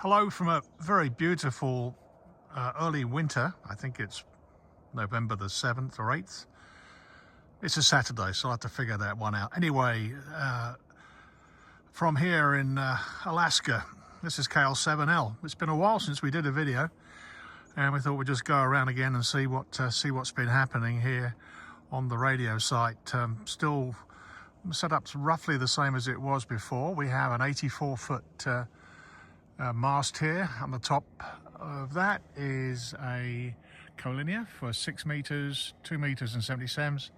Hello from a very beautiful early winter. I think it's November the 7th or 8th. It's a Saturday, so I'll have to figure that one out. Anyway, from here in Alaska, this is KL7L. It's been a while since we did a video, and we thought we'd just go around again and see what's been happening here on the radio site. Still set up roughly the same as it was before. We have an 84-foot mast here. On the top of that is a collinear for 6 meters, 2 meters and 70 sems,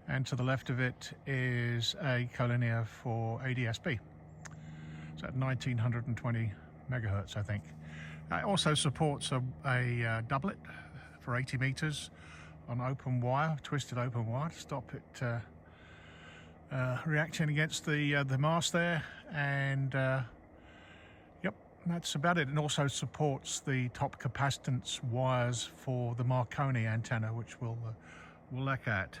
and to the left of it is a collinear for ADSB. It's at 1920 megahertz, I think. It also supports a doublet for 80 meters on open wire, twisted open wire, to stop it reacting against the mast there, and yep, that's about it. And also supports the top capacitance wires for the Marconi antenna, which we'll look at.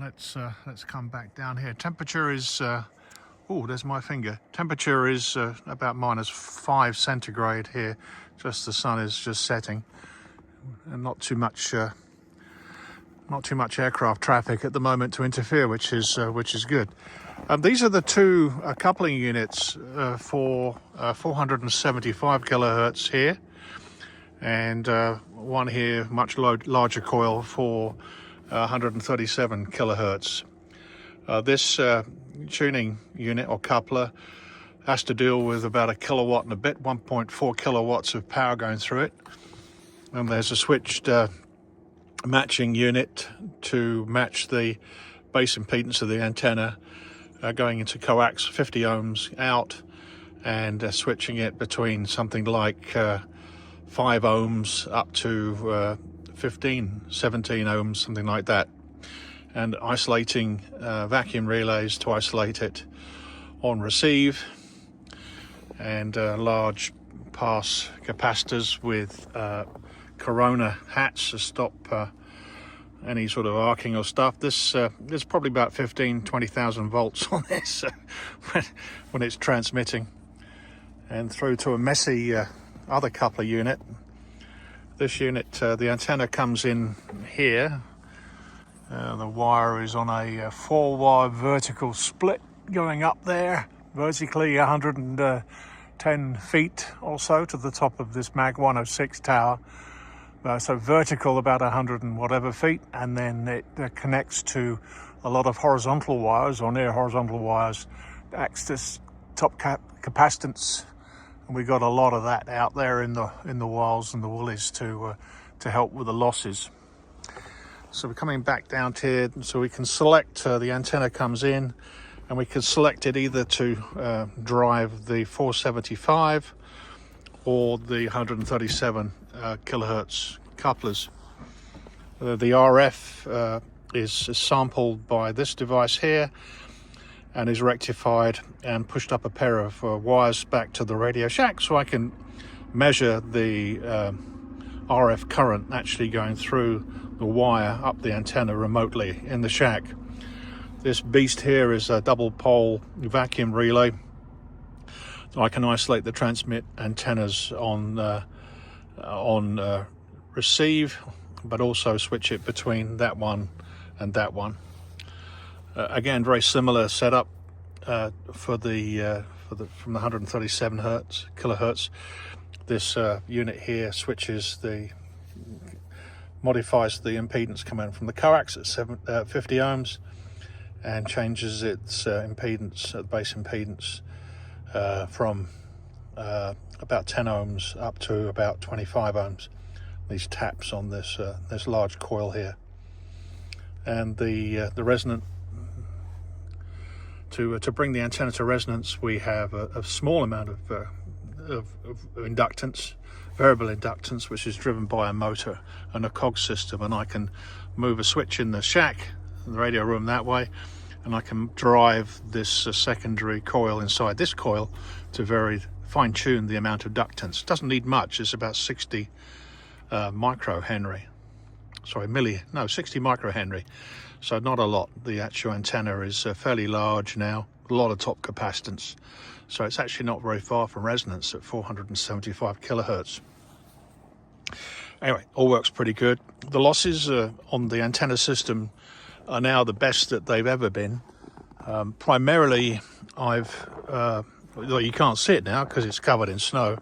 Let's come back down here. Temperature is oh, there's my finger. Temperature is about -5 centigrade here. Just the sun is just setting, and not too much aircraft traffic at the moment to interfere, which is good. These are the two coupling units for 475 kilohertz here, and one here much larger coil for 137 kilohertz. This tuning unit or coupler has to deal with about a kilowatt and a bit, 1.4 kilowatts of power going through it, and there's a switched matching unit to match the base impedance of the antenna, going into coax 50 ohms out, and switching it between something like 5 ohms up to 15, 17 ohms, something like that, and isolating vacuum relays to isolate it on receive, and large pass capacitors with corona hats to stop any sort of arcing or stuff. There's probably about 20,000 volts on this when it's transmitting, and through to a messy other coupler unit. This unit, the antenna comes in here. The wire is on a 4-wire vertical split going up there vertically 110 feet or so to the top of this Mag 106 tower. So vertical about 100 and whatever feet, and then it connects to a lot of horizontal wires or near horizontal wires, acts as top capacitance, and we got a lot of that out there in the wilds and the woolies to help with the losses. So we're coming back down here, so we can select the antenna comes in, and we can select it either to drive the 475 or the 137 kilohertz couplers. The RF is sampled by this device here and is rectified and pushed up a pair of wires back to the Radio Shack, so I can measure the RF current actually going through the wire up the antenna remotely in the shack. This beast here is a double pole vacuum relay. I can isolate the transmit antennas on receive, but also switch it between that one and that one. Again, very similar setup from the 137 kilohertz. This unit here modifies the impedance coming from the coax at 50 ohms, and changes its impedance, base impedance, from about 10 ohms up to about 25 ohms. These taps on this large coil here, and the resonant, to bring the antenna to resonance, we have a small amount of inductance, variable inductance, which is driven by a motor and a cog system, and I can move a switch in the shack, in the radio room, that way, and I can drive this secondary coil inside this coil to fine-tune the amount of inductance. It doesn't need much. It's about 60 microhenry. 60 microhenry. So not a lot. The actual antenna is fairly large now, a lot of top capacitance. So it's actually not very far from resonance at 475 kilohertz. Anyway, all works pretty good. The losses on the antenna system are now the best that they've ever been. Primarily, well, you can't see it now because it's covered in snow.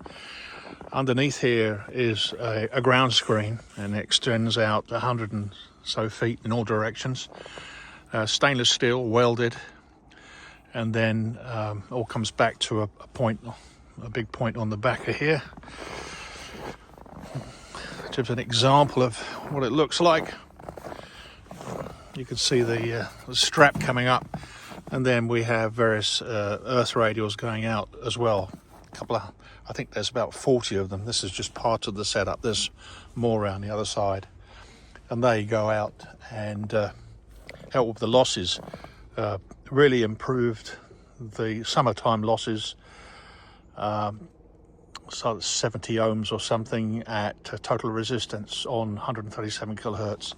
Underneath here is a ground screen, and it extends out 100 and so feet in all directions. Stainless steel, welded, and then all comes back to a big point on the back of here. Just an example of what it looks like. You can see the strap coming up, and then we have various earth radials going out as well. I think there's about 40 of them. This is just part of the setup. There's more around the other side, and they go out and help with the losses. Really improved the summertime losses. So it's 70 ohms or something at total resistance on 137 kilohertz,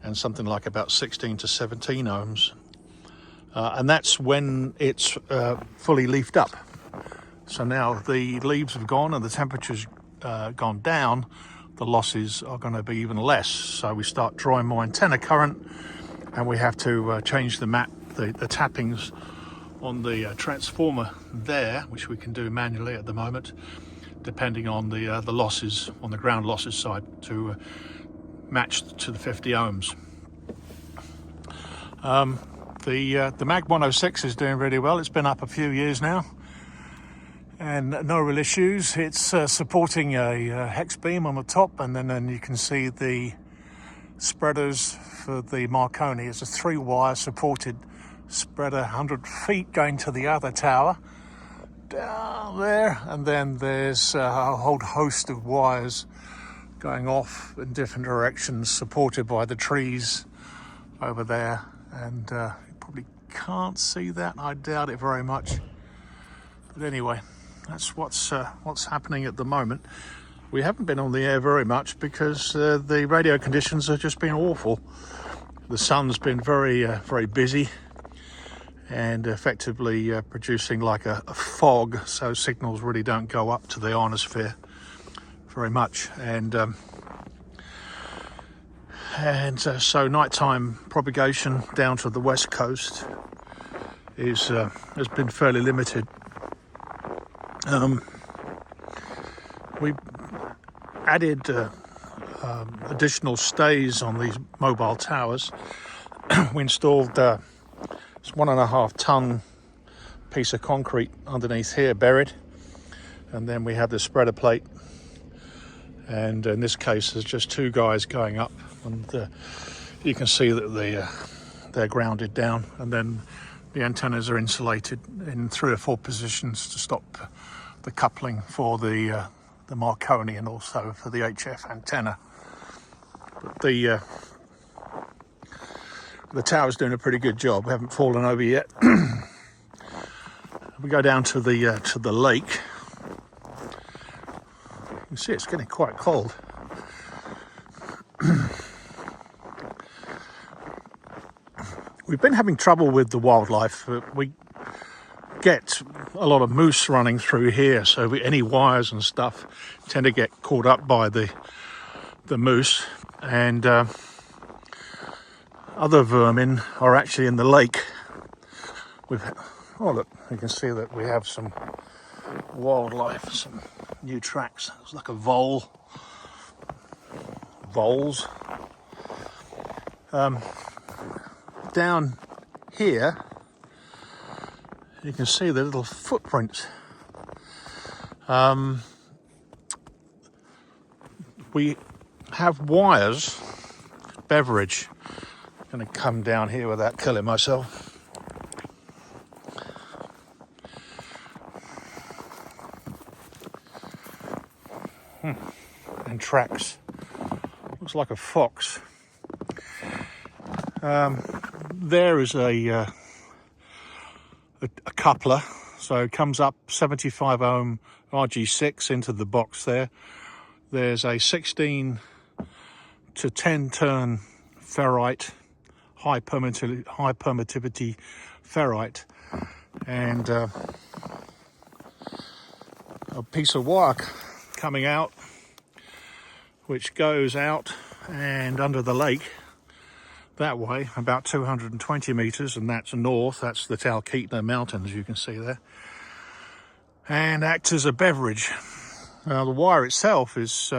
and something like about 16 to 17 ohms. And that's when it's fully leafed up. So now the leaves have gone and the temperature's gone down, the losses are going to be even less. So we start drawing more antenna current, and we have to change the tappings on the transformer there, which we can do manually at the moment, depending on the losses on the ground losses side, to match to the 50 ohms. The Mag 106 is doing really well. It's been up a few years now, and no real issues. It's supporting a hex beam on the top, and then you can see the spreaders for the Marconi. It's a 3-wire supported spreader, 100 feet going to the other tower down there, and then there's a whole host of wires going off in different directions, supported by the trees over there. And you probably can't see that. I doubt it very much. But anyway, that's what's happening at the moment. We haven't been on the air very much because the radio conditions have just been awful. The sun's been very busy and effectively producing like a fog, so signals really don't go up to the ionosphere very much. So nighttime propagation down to the west coast has been fairly limited. We added additional stays on these mobile towers. We installed this 1.5 ton piece of concrete underneath here, buried, and then we have the spreader plate, and in this case there's just 2 guys going up, and you can see that they're grounded down, and then the antennas are insulated in 3 or 4 positions to stop the coupling for the Marconi and also for the HF antenna. But the tower's doing a pretty good job. We haven't fallen over yet. We go down to the lake. You can see it's getting quite cold. We've been having trouble with the wildlife. We get a lot of moose running through here, so any wires and stuff tend to get caught up by the moose, and other vermin are actually in the lake. Oh look, you can see that we have some wildlife, some new tracks. It's like a voles. Down here you can see the little footprints. We have wires. Beverage. I'm going to come down here without killing myself. And tracks. Looks like a fox. There is a coupler, so it comes up 75 ohm RG6 into the box there. There's a 16 to 10 turn ferrite, high permittivity ferrite, and a piece of wire coming out, which goes out and under the lake that way, about 220 meters, and that's north. That's the Talkeetna Mountains, you can see there, and acts as a beverage. The wire itself is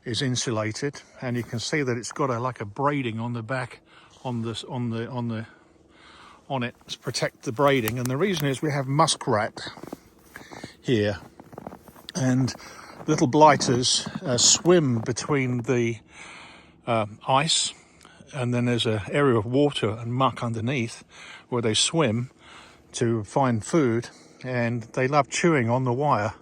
insulated, and you can see that it's got like a braiding on the back on it to protect the braiding. And the reason is we have muskrat here, and little blighters swim between the ice, and then there's an area of water and muck underneath where they swim to find food, and they love chewing on the wire.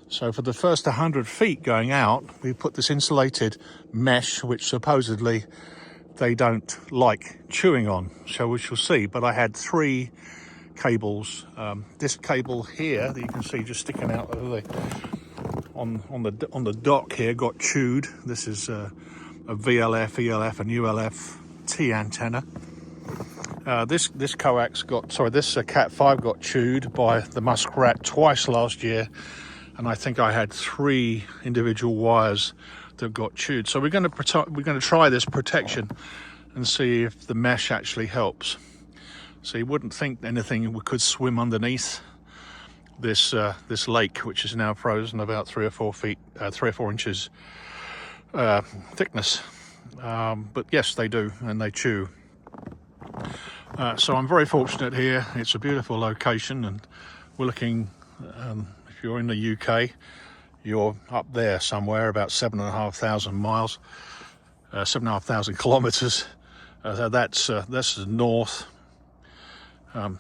So for the first 100 feet going out, we put this insulated mesh, which supposedly they don't like chewing on, so we shall see. But I had 3 cables. This cable here that you can see just sticking out of on the dock here got chewed. This is a VLF, ELF, and ULF T antenna. This coax this Cat 5 got chewed by the muskrat twice last year, and I think I had 3 individual wires that got chewed. So we're going to try this protection and see if the mesh actually helps. So you wouldn't think anything could swim underneath this lake, which is now frozen about 3 or 4 inches thickness. But yes, they do, and they chew. So I'm very fortunate here. It's a beautiful location, and we're looking, if you're in the UK, you're up there somewhere, about 7,500 miles, 7,500 kilometers. That's north.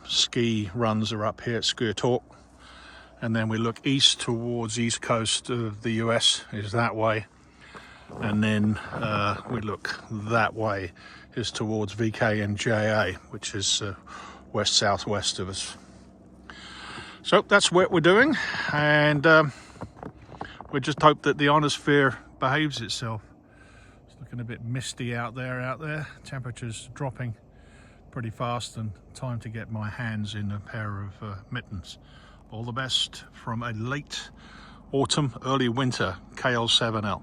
Ski runs are up here at Skirtalk, and then we look east towards east coast of the US is that way, and then we look that way is towards VK and JA, which is west southwest of us. So that's what we're doing, and we just hope that the ionosphere behaves itself. It's looking a bit misty out there. Temperatures dropping pretty fast, and time to get my hands in a pair of mittens. All the best from a late autumn, early winter KL7L.